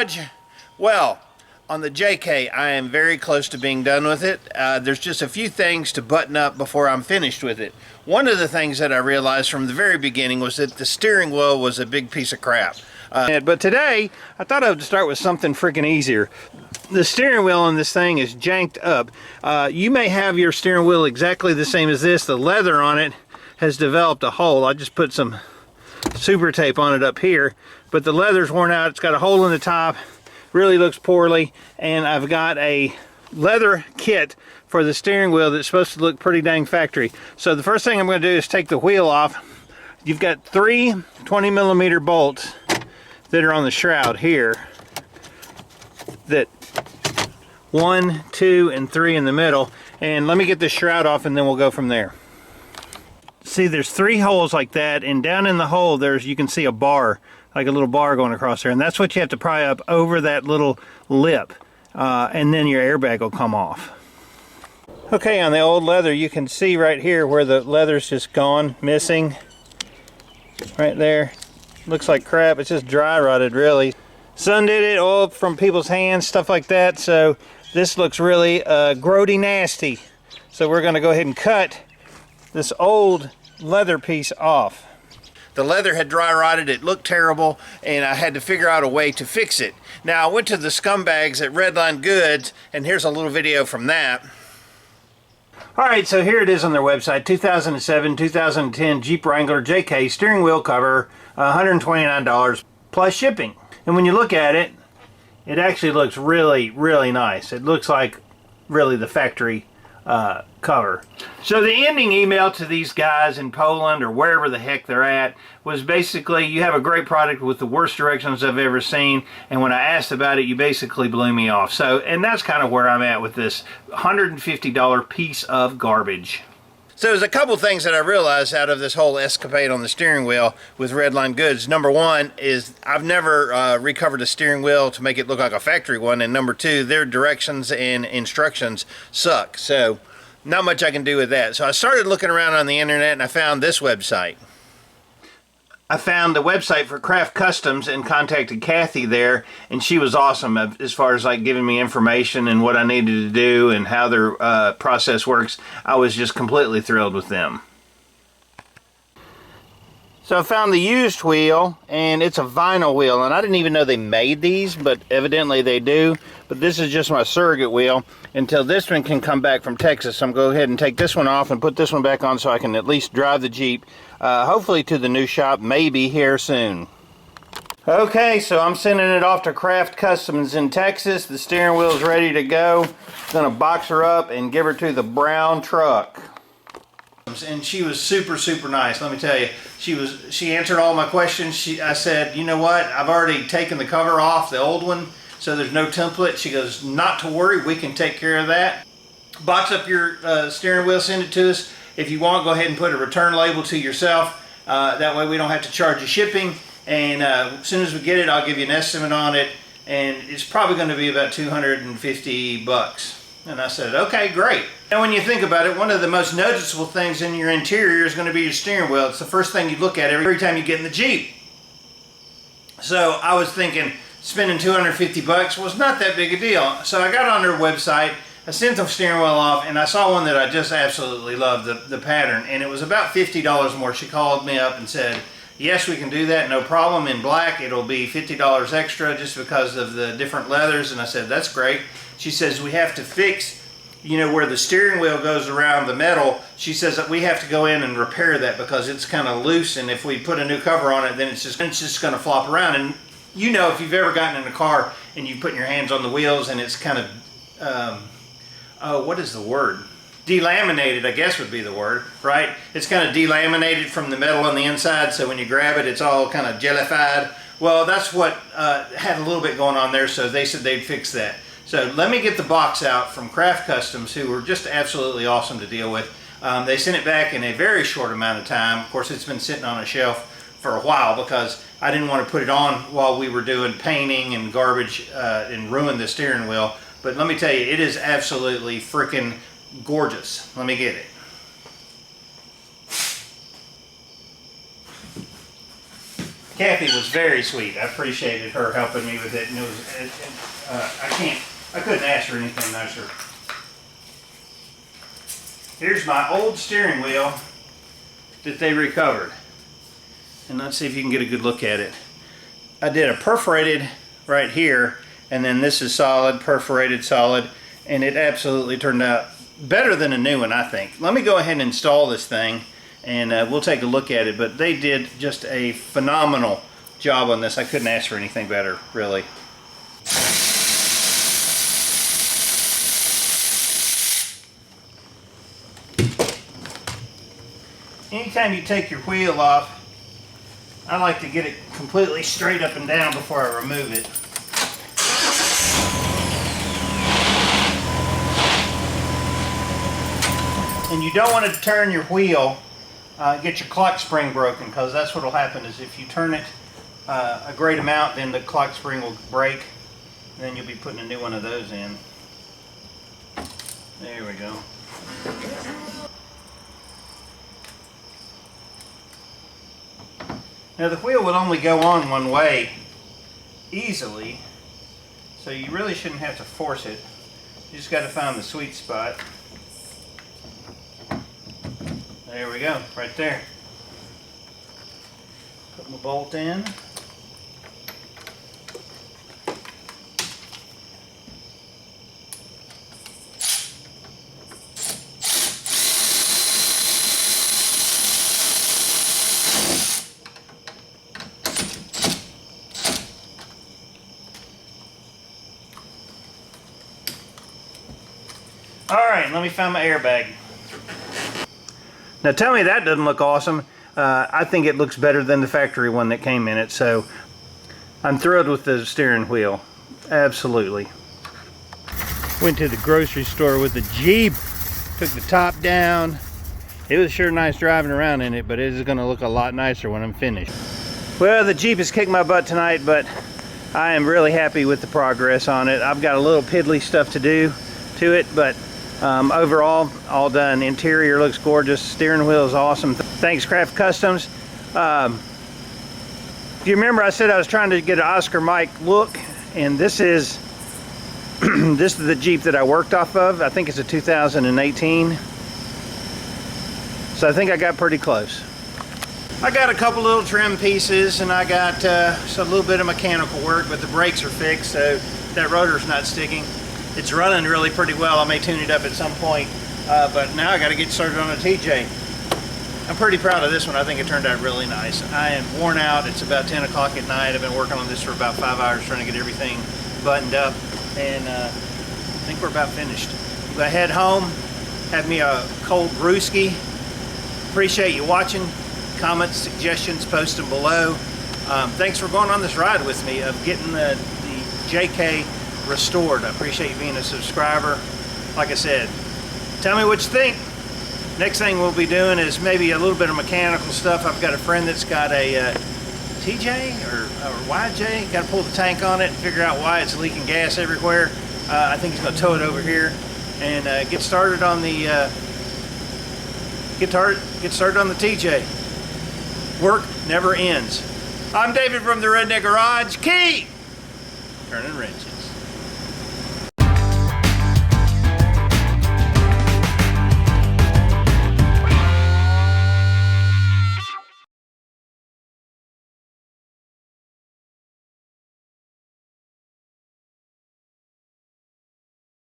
garage? Well, on the JK, I am very close to being done with it. There's just a few things to button up before I'm finished with it. One of the things that I realized from the very beginning was that the steering wheel was a big piece of crap. But today, I thought I would start with something freaking easier. The steering wheel on this thing is janked up. You may have your steering wheel exactly the same as this. The leather on it has developed a hole. I just put some super tape on it up here, but the leather's worn out. It's got a hole in the top, really looks poorly, and I've got a leather kit for the steering wheel that's supposed to look pretty dang factory. So the first thing I'm going to do is take the wheel off. You've got three 20mm bolts that are on the shroud here, that 1, 2, and 3 in the middle, and let me get this shroud off and then we'll go from there. See, there's 3 holes like that, and down in the hole you can see a bar, like a little bar going across there, and that's what you have to pry up over that little lip, and then your airbag will come off. Okay, on the old leather you can see right here where the leather's just gone, missing, right there. Looks like crap. It's just dry rotted, really. Sun did it, oil from people's hands, stuff like that, so this looks really grody nasty. So we're going to go ahead and cut this old leather piece off. The leather had dry rotted, it looked terrible, and I had to figure out a way to fix it. Now I went to the scumbags at Redline Goods, and here's a little video from that. Alright, so here it is on their website, 2007, 2010 Jeep Wrangler JK steering wheel cover, $129 plus shipping. And when you look at it, it actually looks really, really nice. It looks like really the factory cover. So the ending email to these guys in Poland or wherever the heck they're at was basically, you have a great product with the worst directions I've ever seen, and when I asked about it you basically blew me off. So, and that's kind of where I'm at with this $150 piece of garbage. So there's a couple things that I realized out of this whole escapade on the steering wheel with Redline Goods. Number one is I've never recovered a steering wheel to make it look like a factory one, and number two, their directions and instructions suck. So not much I can do with that. So I started looking around on the internet and I found this website. I found the website for Craft Customs and contacted Kathy there, and she was awesome as far as like giving me information and what I needed to do and how their process works. I was just completely thrilled with them. So I found the used wheel, and it's a vinyl wheel, and I didn't even know they made these, but evidently they do. But this is just my surrogate wheel until this one can come back from Texas. So I'm going to go ahead and take this one off and put this one back on so I can at least drive the Jeep, hopefully to the new shop, maybe here soon. Okay, so I'm sending it off to Craft Customs in Texas. The steering wheel is ready to go. I'm going to box her up and give her to the brown truck. And she was super, super nice, let me tell you. She answered all my questions. I said, you know what, I've already taken the cover off, the old one, so there's no template. She goes, not to worry, we can take care of that. Box up your steering wheel, send it to us. If you want, go ahead and put a return label to yourself. That way we don't have to charge you shipping. And as soon as we get it, I'll give you an estimate on it. And it's probably going to be about 250 bucks. And I said, okay, great. And when you think about it, one of the most noticeable things in your interior is going to be your steering wheel. It's the first thing you look at every time you get in the Jeep. So I was thinking spending 250 bucks was not that big a deal. So I got on their website, I sent the steering wheel off, and I saw one that I just absolutely loved, the pattern. And it was about $50 more. She called me up and said, yes, we can do that, no problem. In black, it'll be $50 extra just because of the different leathers. And I said, that's great. She says, we have to fix, you know, where the steering wheel goes around the metal. She says that we have to go in and repair that because it's kind of loose, and if we put a new cover on it, then it's just going to flop around. And you know, if you've ever gotten in a car and you put your hands on the wheels and it's kind of, oh, what is the word? Delaminated, I guess would be the word, right? It's kind of delaminated from the metal on the inside, so when you grab it, it's all kind of jellified. Well, that's what had a little bit going on there, so they said they'd fix that. So let me get the box out from Craft Customs, who were just absolutely awesome to deal with. They sent it back in a very short amount of time. Of course, it's been sitting on a shelf for a while because I didn't want to put it on while we were doing painting and garbage and ruin the steering wheel. But let me tell you, it is absolutely freaking gorgeous. Let me get it. Kathy was very sweet. I appreciated her helping me with it, and I couldn't ask for anything nicer. Here's my old steering wheel that they recovered. And let's see if you can get a good look at it. I did a perforated right here, and then this is solid, perforated solid, and it absolutely turned out better than a new one, I think. Let me go ahead and install this thing, and we'll take a look at it. But they did just a phenomenal job on this. I couldn't ask for anything better, really. Anytime you take your wheel off, I like to get it completely straight up and down before I remove it. And you don't want to turn your wheel, get your clock spring broken, because that's what will happen. Is if you turn it a great amount, then the clock spring will break, and then you'll be putting a new one of those in. There we go. Now the wheel would only go on one way easily, so you really shouldn't have to force it. You just got to find the sweet spot. There we go, right there. Put my bolt in. Alright, let me find my airbag. Now tell me that doesn't look awesome. I think it looks better than the factory one that came in it, so I'm thrilled with the steering wheel. Absolutely. Went to the grocery store with the Jeep, took the top down. It was sure nice driving around in it, but it is going to look a lot nicer when I'm finished. Well, the Jeep has kicked my butt tonight, but I am really happy with the progress on it. I've got a little piddly stuff to do to it, but overall, all done. Interior looks gorgeous. Steering wheel is awesome. Thanks, Craft Customs. Do you remember I said I was trying to get an Oscar Mike look? And this is this is the Jeep that I worked off of. I think it's a 2018. So I think I got pretty close. I got a couple little trim pieces, and I got a little bit of mechanical work, but the brakes are fixed, so that rotor's not sticking. It's running really pretty well. I may tune it up at some point, but now I got to get started on a TJ. I'm pretty proud of this one. I think it turned out really nice. I am worn out. It's about 10 o'clock at night. I've been working on this for about 5 hours trying to get everything buttoned up, and I think we're about finished. I'm going to head home, have me a cold brewski. Appreciate you watching. Comments, suggestions, post them below. Thanks for going on this ride with me of getting the JK restored. I appreciate you being a subscriber. Like I said, tell me what you think. Next thing we'll be doing is maybe a little bit of mechanical stuff. I've got a friend that's got a TJ or YJ. Got to pull the tank on it and figure out why it's leaking gas everywhere. I think he's going to tow it over here and get started on the get started on the TJ. Work never ends. I'm David from the Redneck Garage. Keep turning wrenches.